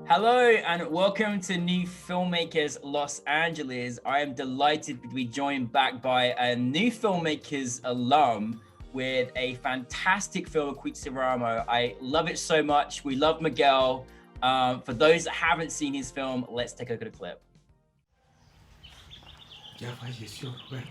Hello and welcome to New Filmmakers Los Angeles. I am delighted to be joined back by a New Filmmakers alum with a fantastic film, Acuitzeramo. I love it so much. We love Miguel. For those that haven't seen his film, let's take a look at a clip. Ya falleció Roberto.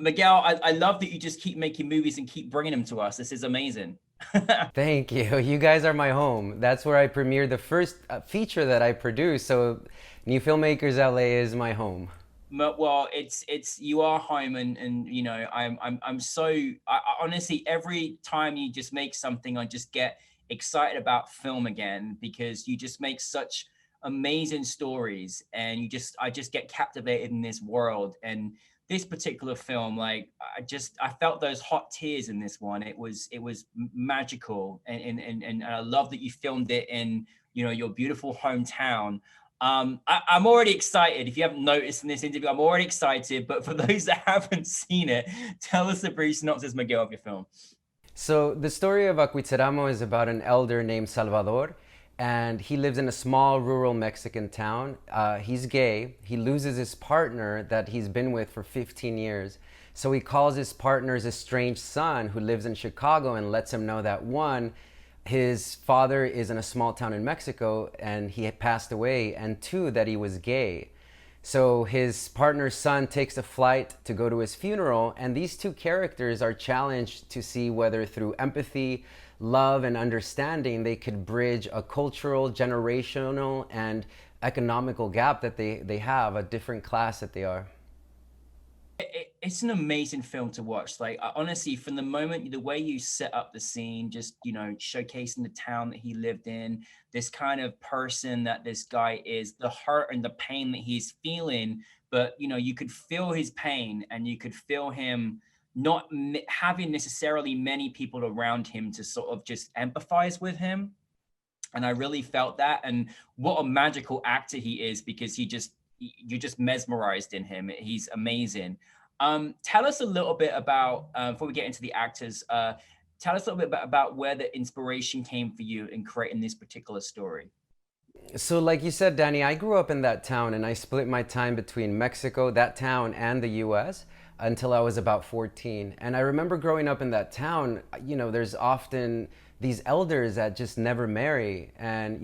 Miguel, I love that you just keep making movies and keep bringing them to us. This is amazing. Thank you. You guys are my home. That's where I premiered the first feature that I produced. So, New Filmmakers LA is my home. Well, it's you are home, and you know I'm so honestly every time you just make something, I just get excited about film again because you just make such amazing stories, and I just get captivated in this world. And this particular film, like I felt those hot tears in this one. It was magical, and I love that you filmed it in your beautiful hometown. I'm already excited. If you haven't noticed in this interview, I'm already excited. But for those that haven't seen it, tell us the brief synopsis, Miguel, of your film. So, the story of Acuitzeramo is about an elder named Salvador, and he lives in a small rural Mexican town. He's gay. He loses his partner that he's been with for 15 years. So, he calls his partner's estranged son, who lives in Chicago, and lets him know that one, his father is in a small town in Mexico and he had passed away, and two, that he was gay. So his partner's son takes a flight to go to his funeral, and these two characters are challenged to see whether through empathy, love, and understanding they could bridge a cultural, generational, and economical gap that they have, a different class that they are. It's an amazing film to watch. Like honestly, from the moment the way you set up the scene, just showcasing the town that he lived in, this kind of person that this guy is, the hurt and the pain that he's feeling, but you could feel his pain, and you could feel him not having necessarily many people around him to sort of just empathize with him. And I really felt that. And what a magical actor he is, because you're just mesmerized in him. He's amazing. Tell us a little bit about, before we get into the actors, tell us a little bit about where the inspiration came for you in creating this particular story. So, like you said, Danny, I grew up in that town and I split my time between Mexico, that town, and the US until I was about 14. And I remember growing up in that town, there's often these elders that just never marry. And,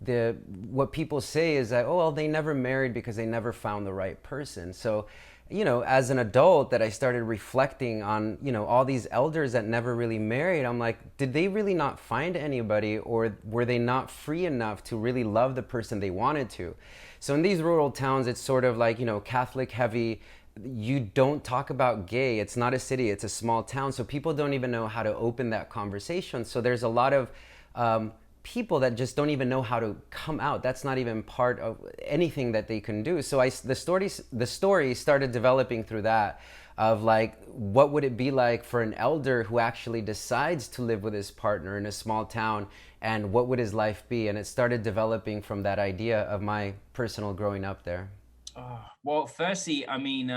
the what people say is that, oh, well, they never married because they never found the right person. So, as an adult, that I started reflecting on, all these elders that never really married. I'm like, did they really not find anybody, or were they not free enough to really love the person they wanted to? So in these rural towns, it's sort of like, Catholic heavy. You don't talk about gay. It's not a city, it's a small town. So people don't even know how to open that conversation. So there's a lot of people that just don't even know how to come out. That's not even part of anything that they can do. So the story started developing through that, of like, what would it be like for an elder who actually decides to live with his partner in a small town, and what would his life be? And it started developing from that idea of my personal growing up there. Well, firstly, I mean,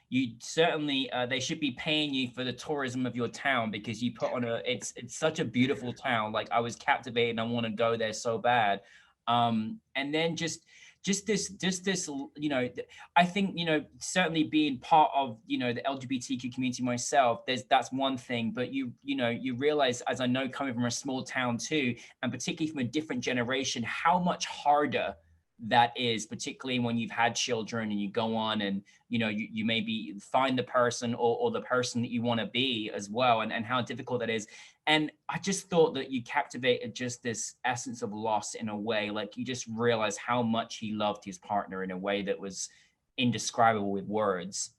you certainly they should be paying you for the tourism of your town, because you put on it's such a beautiful town. Like I was captivated and I want to go there so bad. And then just this, I think, certainly being part of, the LGBTQ community myself, that's one thing, but you realize, as I know, coming from a small town too, and particularly from a different generation, how much harder that is, particularly when you've had children and you go on and, you know, you maybe find the person or the person that you want to be as well, and how difficult that is. And I just thought that you captivated just this essence of loss in a way, like you just realize how much he loved his partner in a way that was indescribable with words,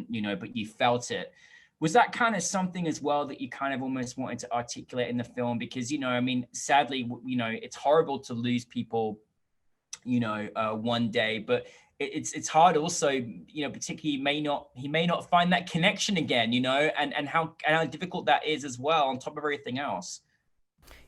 you know, but you felt it. Was that kind of something as well that you kind of almost wanted to articulate in the film? Because, you know, I mean, sadly, you know, it's horrible to lose people, you know, one day, but it's hard also, you know, particularly he may not find that connection again, you know, and how difficult that is as well on top of everything else.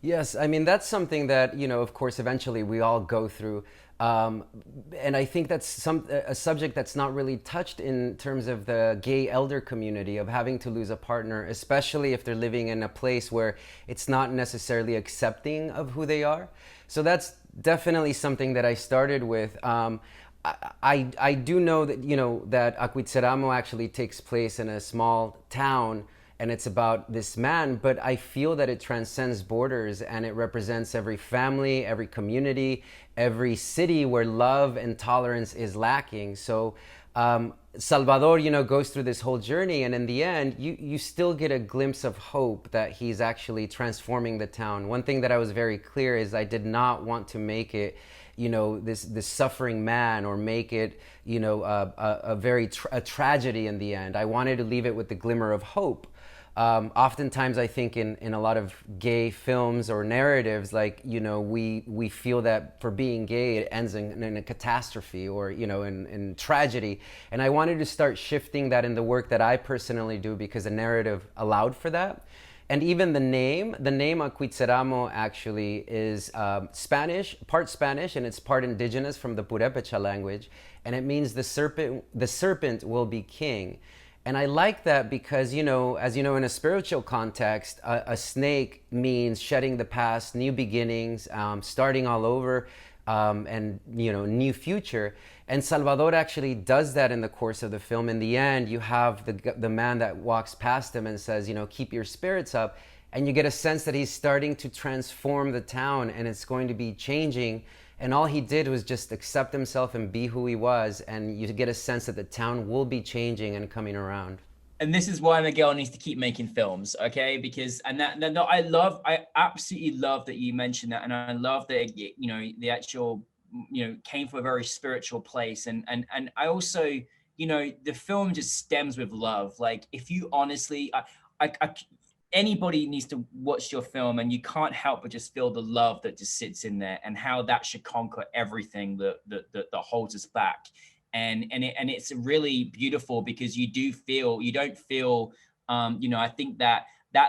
Yes, I mean, that's something that, you know, of course, eventually we all go through. And I think that's a subject that's not really touched in terms of the gay elder community, of having to lose a partner, especially if they're living in a place where it's not necessarily accepting of who they are. So that's definitely something that I started with. I do know that, you know, that Acuitzeramo actually takes place in a small town, and it's about this man, but I feel that it transcends borders, and it represents every family, every community, every city where love and tolerance is lacking. So Salvador, you know, goes through this whole journey, and in the end, you still get a glimpse of hope that he's actually transforming the town. One thing that I was very clear is I did not want to make it, you know, this suffering man, or make it, you know, a tragedy in the end. I wanted to leave it with the glimmer of hope. Oftentimes I think in a lot of gay films or narratives, like, you know, we feel that for being gay it ends in a catastrophe, or, you know, in tragedy. And I wanted to start shifting that in the work that I personally do, because the narrative allowed for that. And even the name Acuitzeramo actually is Spanish, and it's part indigenous from the Purepecha language, and it means the serpent will be king. And I like that because, you know, as you know, in a spiritual context, a snake means shedding the past, new beginnings, starting all over, and, you know, new future. And Salvador actually does that in the course of the film. In the end, you have the man that walks past him and says, you know, keep your spirits up. And you get a sense that he's starting to transform the town, and it's going to be changing. And all he did was just accept himself and be who he was. And you get a sense that the town will be changing and coming around. And this is why Miguel needs to keep making films, okay? Because, and I absolutely love that you mentioned that. And I love that, you know, the actual, you know, came from a very spiritual place. And I also, you know, the film just stems with love. Like, if you honestly, anybody needs to watch your film, and you can't help but just feel the love that just sits in there, and how that should conquer everything that holds us back. And it's really beautiful, because you don't feel, you know, I think that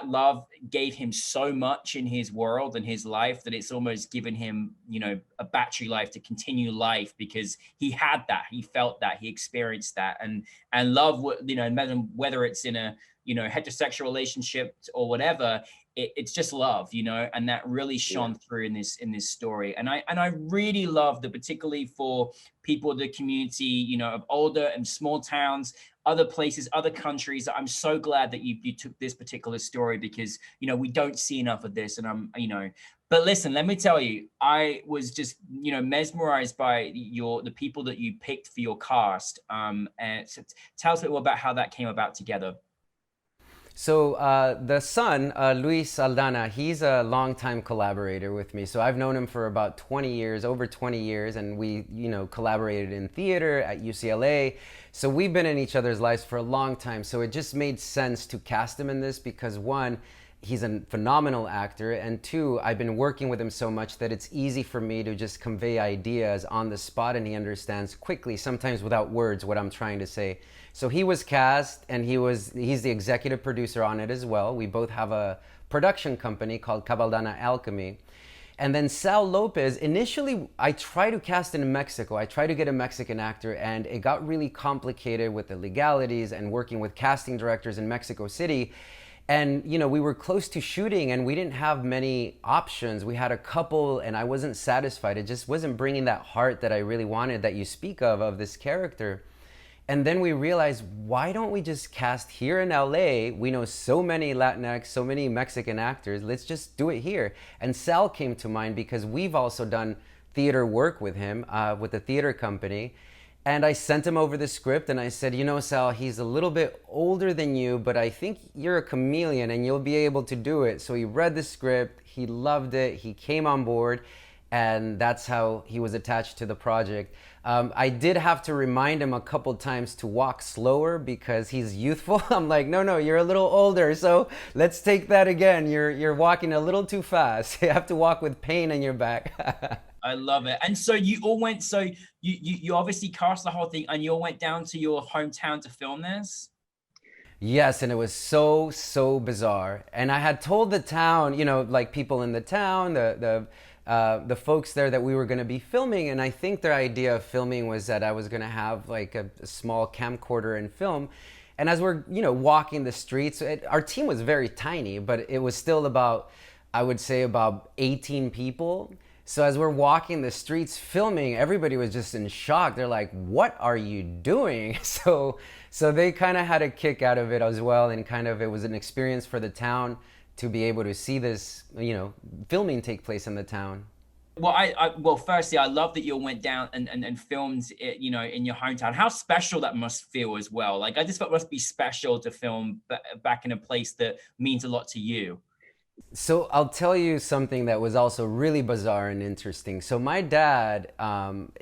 love gave him so much in his world and his life, that it's almost given him, you know, a battery life to continue life, because he had that, he felt that, he experienced that. And love, you know, whether it's in a, you know, heterosexual relationship or whatever, it's just love, you know, and that really shone through in this story. And I really love that, particularly for people in the community, you know, of older and small towns, other places, other countries. I'm so glad that you took this particular story, because, you know, we don't see enough of this. And you know, but listen, let me tell you, I was just, you know, mesmerized by the people that you picked for your cast. And so tell us a little about how that came about together. So the son, Luis Aldana, he's a longtime collaborator with me. So I've known him for about 20 years, over 20 years, and we, you know, collaborated in theater at UCLA. So we've been in each other's lives for a long time. So it just made sense to cast him in this, because one, he's a phenomenal actor, and two, I've been working with him so much that it's easy for me to just convey ideas on the spot, and he understands quickly, sometimes without words, what I'm trying to say. So he was cast, and he's the executive producer on it as well. We both have a production company called Cabaldana Alchemy. And then Sal Lopez, initially I tried to cast in Mexico. I tried to get a Mexican actor, and it got really complicated with the legalities and working with casting directors in Mexico City. And, you know, we were close to shooting, and we didn't have many options. We had a couple, and I wasn't satisfied. It just wasn't bringing that heart that I really wanted, that you speak of this character. And then we realized, why don't we just cast here in LA? We know so many Latinx, so many Mexican actors. Let's just do it here. And Sal came to mind, because we've also done theater work with him, with the theater company. And I sent him over the script and I said, you know, Sal, he's a little bit older than you, but I think you're a chameleon and you'll be able to do it. So he read the script, he loved it, he came on board, and that's how he was attached to the project. I did have to remind him a couple times to walk slower because he's youthful. I'm like, no, you're a little older, so let's take that again. You're walking a little too fast. You have to walk with pain in your back. I love it. And so you all went, so you obviously cast the whole thing and you all went down to your hometown to film this? Yes, and it was so bizarre. And I had told the town, you know, like people in the town, the folks there that we were going to be filming, and I think their idea of filming was that I was going to have like a small camcorder and film. And as we're, you know, walking the streets, our team was very tiny, but it was still about, I would say about 18 people. So as we're walking the streets filming, everybody was just in shock. They're like, what are you doing? So they kind of had a kick out of it as well. And kind of, it was an experience for the town to be able to see this, you know, filming take place in the town. Well, well, firstly, I love that you went down and filmed it, you know, in your hometown. How special that must feel as well. Like, I just felt it must be special to film back in a place that means a lot to you. So I'll tell you something that was also really bizarre and interesting. So my dad,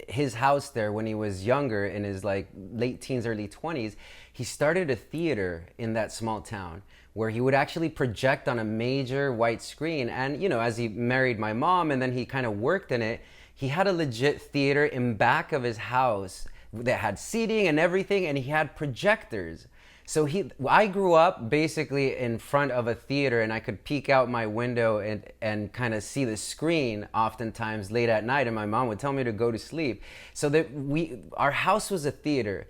his house there when he was younger, in his like late teens, early 20s, he started a theater in that small town where he would actually project on a major white screen. And, you know, as he married my mom and then he kind of worked in it, he had a legit theater in back of his house that had seating and everything, and he had projectors. So I grew up basically in front of a theater, and I could peek out my window and kind of see the screen oftentimes late at night, and my mom would tell me to go to sleep. So that our house was a theater.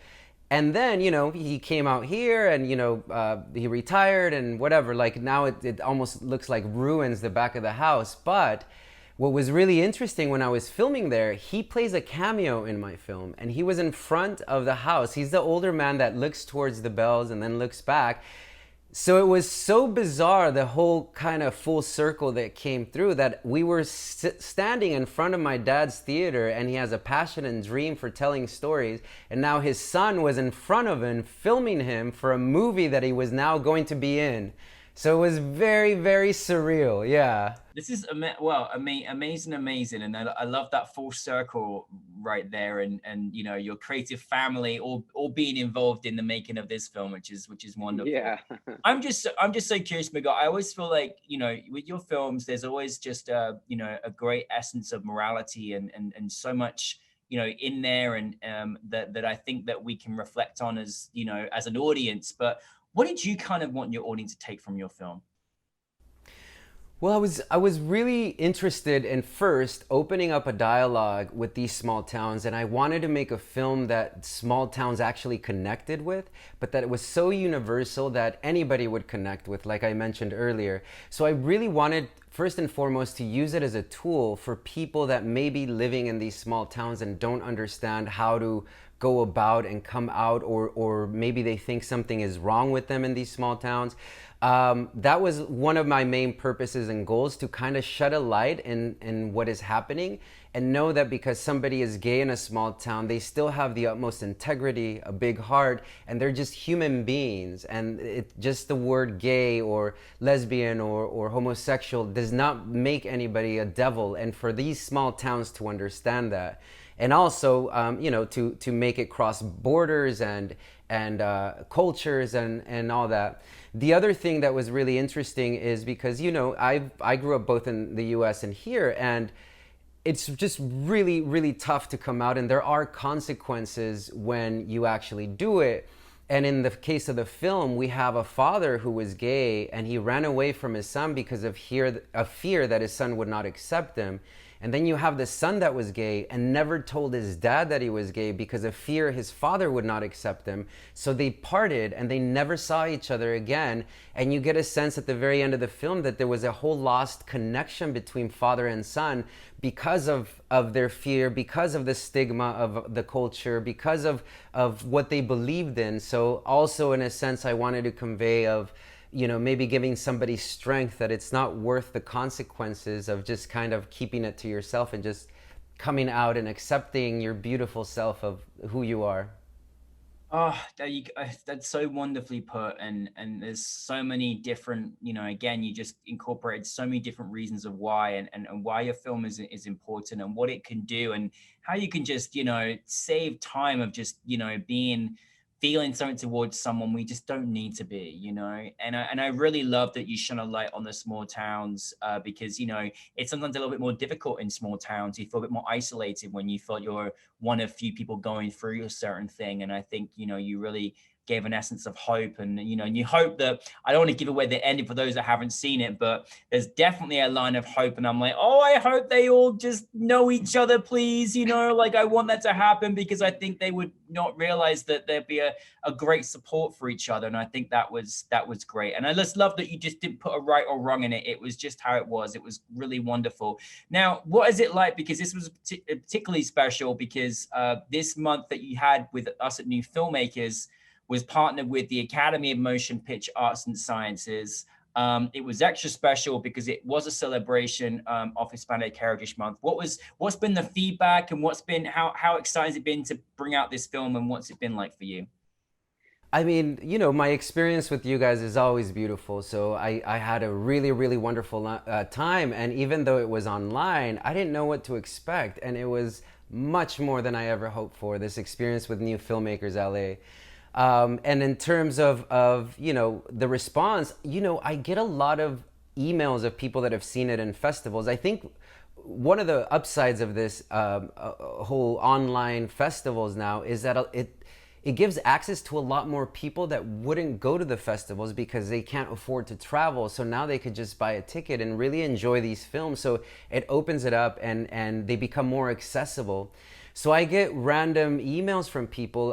And then, you know, he came out here and, you know, he retired and whatever. Like now it almost looks like ruins, the back of the house. But what was really interesting when I was filming there, he plays a cameo in my film, and he was in front of the house. He's the older man that looks towards the bells and then looks back. So it was so bizarre, the whole kind of full circle that came through, that we were standing in front of my dad's theater, and he has a passion and dream for telling stories. And now his son was in front of him, filming him for a movie that he was now going to be in. So it was very, very surreal. Yeah. This is amazing, and I love that full circle right there, and you know, your creative family all being involved in the making of this film, which is wonderful. Yeah. I'm just so curious, Miguel. I always feel like, you know, with your films, there's always just you know, a great essence of morality and so much, you know, in there, and that I think that we can reflect on as, you know, as an audience. But what did you kind of want your audience to take from your film? Well, I was really interested in first opening up a dialogue with these small towns, and I wanted to make a film that small towns actually connected with, but that it was so universal that anybody would connect with, like I mentioned earlier. So I really wanted, first and foremost, to use it as a tool for people that may be living in these small towns and don't understand how to go about and come out, or maybe they think something is wrong with them in these small towns. That was one of my main purposes and goals, to kind of shed a light in what is happening, and know that because somebody is gay in a small town, they still have the utmost integrity, a big heart, and they're just human beings. And just the word gay or lesbian or homosexual does not make anybody a devil. And for these small towns to understand that, and also, you know, to make it cross borders and cultures and all that. The other thing that was really interesting is because, you know, I grew up both in the US and here, and it's just really, really tough to come out, and there are consequences when you actually do it. And in the case of the film, we have a father who was gay, and he ran away from his son because of fear that his son would not accept him. And then you have the son that was gay and never told his dad that he was gay because of fear his father would not accept him. So they parted and they never saw each other again. And you get a sense at the very end of the film that there was a whole lost connection between father and son because of their fear, because of the stigma of the culture, because of what they believed in. So also, in a sense, I wanted to convey of, you know, maybe giving somebody strength, that it's not worth the consequences of just kind of keeping it to yourself and just coming out and accepting your beautiful self of who you are. Oh, that's so wonderfully put, and there's so many different, again, you just incorporated so many different reasons of why, and why your film is important, and what it can do, and how you can just, save time of just, feeling something towards someone we just don't need to be, and I really love that you shine a light on the small towns, because it's sometimes a little bit more difficult in small towns. You feel a bit more isolated when you feel you're one of few people going through a certain thing. And I think, you really gave an essence of hope, and you hope that, I don't want to give away the ending for those that haven't seen it, but there's definitely a line of hope, and I'm like, oh, I hope they all just know each other, please. Like, I want that to happen, because I think they would not realize that there'd be a great support for each other. And I think that was great. And I just love that you just didn't put a right or wrong in it. It was just how it was. It was really wonderful. Now, what is it like? Because this was particularly special, because this month that you had with us at New Filmmakers was partnered with the Academy of Motion Picture Arts and Sciences. It was extra special because it was a celebration of Hispanic Heritage Month. What's been the feedback, and how exciting has it been to bring out this film, and what's it been like for you? I mean, my experience with you guys is always beautiful. So I had a really, really wonderful time. And even though it was online, I didn't know what to expect. And it was much more than I ever hoped for, this experience with New Filmmakers LA. And in terms of the response, I get a lot of emails of people that have seen it in festivals. I think one of the upsides of this whole online festivals now is that it gives access to a lot more people that wouldn't go to the festivals because they can't afford to travel. So now they could just buy a ticket and really enjoy these films. So it opens it up, and they become more accessible. So I get random emails from people,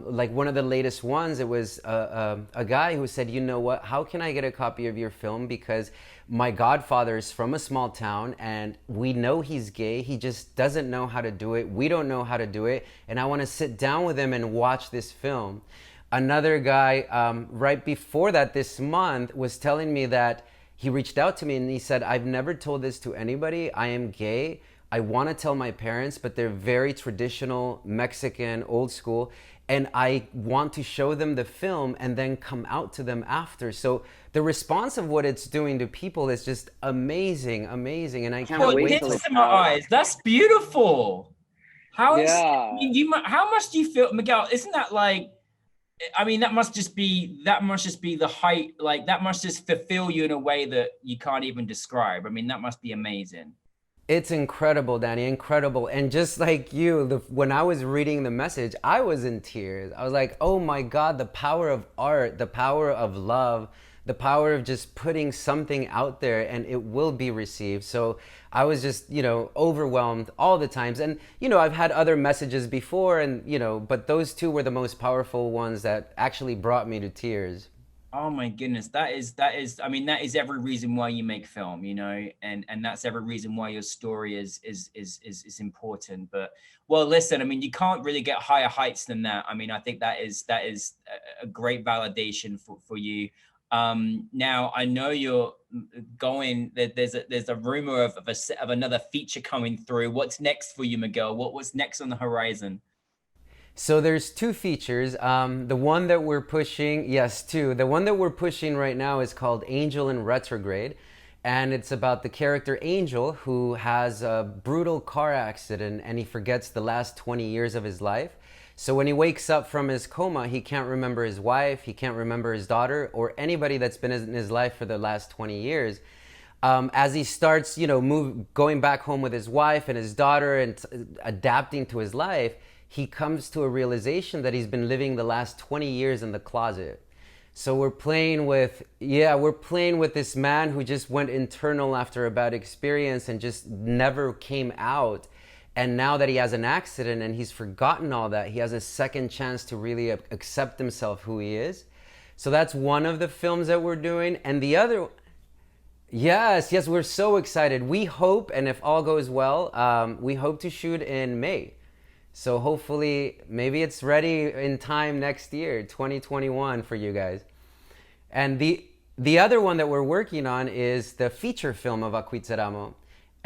like one of the latest ones, it was a guy who said, you know what, how can I get a copy of your film? Because my godfather is from a small town, and we know he's gay. He just doesn't know how to do it. We don't know how to do it. And I want to sit down with him and watch this film. Another guy, right before that this month, was telling me that he reached out to me and he said, I've never told this to anybody. I am gay. I want to tell my parents, but they're very traditional, Mexican, old school. And I want to show them the film and then come out to them after. So the response of what it's doing to people is just amazing, amazing. And I can't wait till it's in my eyes. That's beautiful. How much do you feel, Miguel? Isn't that like, I mean, that must just be the height, like that must just fulfill you in a way that you can't even describe. I mean, that must be amazing. It's incredible, Danny, incredible. And just like you, when I was reading the message, I was in tears. I was like, oh my God, the power of art, the power of love, the power of just putting something out there, and it will be received. So I was just, overwhelmed all the times. And, I've had other messages before, and, but those two were the most powerful ones that actually brought me to tears. Oh my goodness, that is every reason why you make film, and that's every reason why your story is important. But well, listen, I mean, you can't really get higher heights than that. I mean, I think that is a great validation for you. Now I know you're going. There's a rumor of another feature coming through. What's next for you, Miguel? What's next on the horizon? So there's two features. The one that we're pushing, yes, two. The one that we're pushing right now is called Angel in Retrograde. And it's about the character Angel, who has a brutal car accident and he forgets the last 20 years of his life. So when he wakes up from his coma, he can't remember his wife, he can't remember his daughter, or anybody that's been in his life for the last 20 years. As he starts, going back home with his wife and his daughter and adapting to his life, he comes to a realization that he's been living the last 20 years in the closet. So we're playing with this man who just went internal after a bad experience and just never came out. And now that he has an accident and he's forgotten all that, he has a second chance to really accept himself, who he is. So that's one of the films that we're doing. And the other, yes, we're so excited. We hope, and if all goes well, we hope to shoot in May. So hopefully, maybe it's ready in time next year, 2021, for you guys. And the other one that we're working on is the feature film of Acuitzeramo.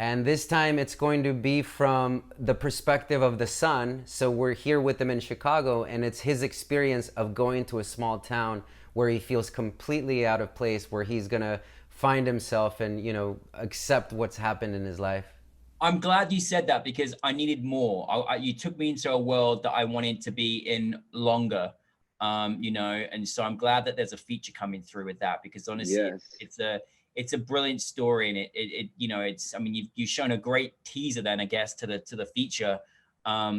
And this time it's going to be from the perspective of the son. So we're here with him in Chicago, and it's his experience of going to a small town where he feels completely out of place, where he's gonna find himself and, you know, accept what's happened in his life. I'm glad you said that because I needed more. You took me into a world that I wanted to be in longer, you know, and so I'm glad that there's a feature coming through with that, because honestly, it's a brilliant story, and it you know, I mean, you've shown a great teaser then, I guess, to the feature,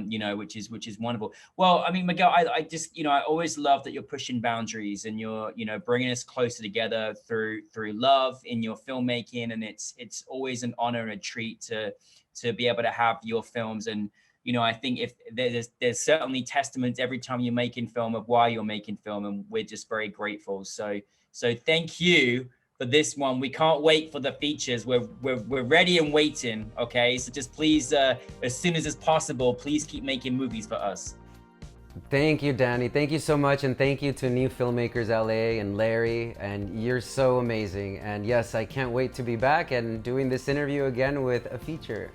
you know, which is wonderful. Well, I mean, Miguel, I just, you know, I always love that you're pushing boundaries and you're, you know, bringing us closer together through love in your filmmaking, and it's always an honor and a treat to be able to have your films. And you know, I think if there's certainly testaments every time you're making film of why you're making film, and we're just very grateful. So thank you for this one. We can't wait for the features. We're ready and waiting. Okay, so just please, as soon as it's possible, please keep making movies for us. Thank you, Danny. Thank you so much, and thank you to New Filmmakers LA and Larry, and you're so amazing. And yes, I can't wait to be back and doing this interview again with a feature.